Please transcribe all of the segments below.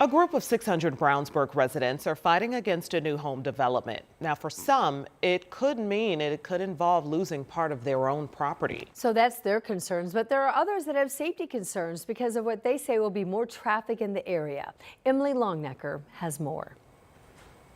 A group of 600 Brownsburg residents are fighting against a new home development. Now, for some, it could involve losing part of their own property. So that's their concerns, but there are others that have safety concerns because of what they say will be more traffic in the area. Emily Longnecker has more.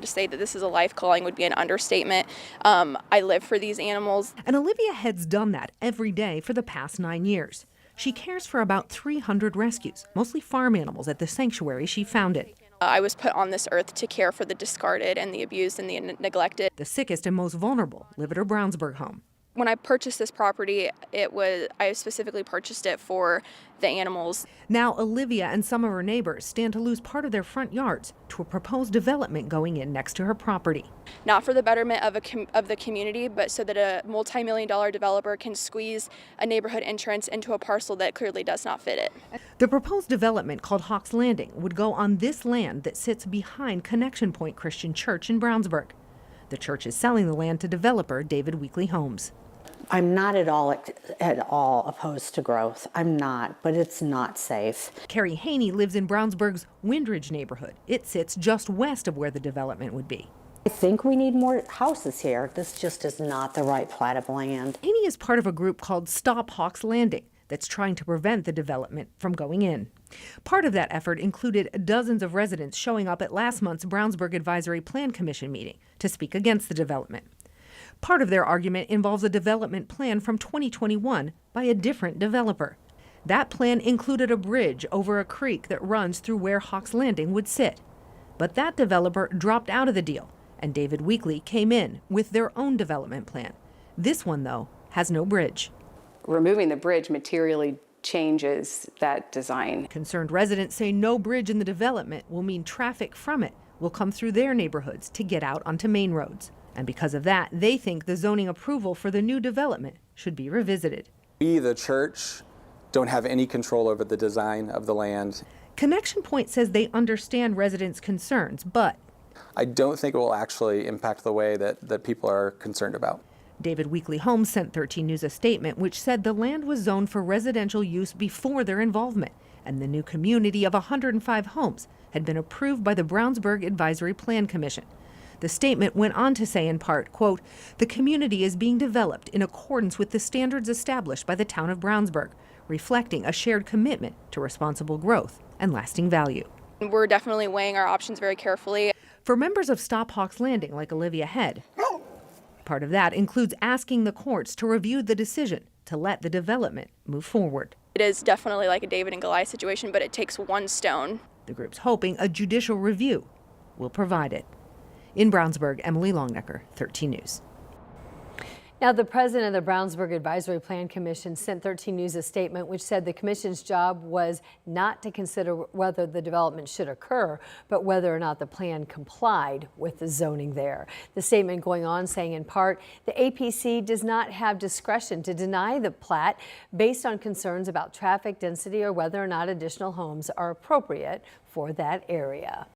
To say that this is a life calling would be an understatement. I live for these animals. And Olivia Head's done that every day for the past 9 years. She cares for about 300 rescues, mostly farm animals at the sanctuary she founded. I was put on this earth to care for the discarded and the abused and the neglected. The sickest and most vulnerable live at her Brownsburg home. When I purchased this property, I specifically purchased it for the animals. Now Olivia and some of her neighbors stand to lose part of their front yards to a proposed development going in next to her property. Not for the betterment of the community, but so that a multi-million-dollar developer can squeeze a neighborhood entrance into a parcel that clearly does not fit it. The proposed development, called Hawks Landing, would go on this land that sits behind Connection Point Christian Church in Brownsburg. The church is selling the land to developer David Weekley Homes. I'm not at all opposed to growth. I'm not, but it's not safe. Carrie Haney lives in Brownsburg's Windridge neighborhood. It sits just west of where the development would be. I think we need more houses here. This just is not the right plat of land. Haney is part of a group called Stop Hawks Landing that's trying to prevent the development from going in. Part of that effort included dozens of residents showing up at last month's Brownsburg Advisory Plan Commission meeting to speak against the development. Part of their argument involves a development plan from 2021 by a different developer. That plan included a bridge over a creek that runs through where Hawks Landing would sit. But that developer dropped out of the deal, and David Weekley came in with their own development plan. This one, though, has no bridge. Removing the bridge materially changes that design. Concerned residents say no bridge in the development will mean traffic from it will come through their neighborhoods to get out onto main roads. And because of that, they think the zoning approval for the new development should be revisited. We, the church, don't have any control over the design of the land. Connection Point says they understand residents' concerns, but I don't think it will actually impact the way that people are concerned about. David Weekley Homes sent 13 News a statement which said the land was zoned for residential use before their involvement, and the new community of 105 homes had been approved by the Brownsburg Advisory Plan Commission. The statement went on to say in part, quote, "The community is being developed in accordance with the standards established by the town of Brownsburg, reflecting a shared commitment to responsible growth and lasting value." We're definitely weighing our options very carefully. For members of Stop Hawks Landing like Olivia Head, part of that includes asking the courts to review the decision to let the development move forward. It is definitely like a David and Goliath situation, but it takes one stone. The group's hoping a judicial review will provide it. In Brownsburg, Emily Longnecker, 13 News. Now, the president of the Brownsburg Advisory Plan Commission sent 13 News a statement which said the commission's job was not to consider whether the development should occur, but whether or not the plan complied with the zoning there. The statement going on saying in part, the APC does not have discretion to deny the plat based on concerns about traffic density or whether or not additional homes are appropriate for that area.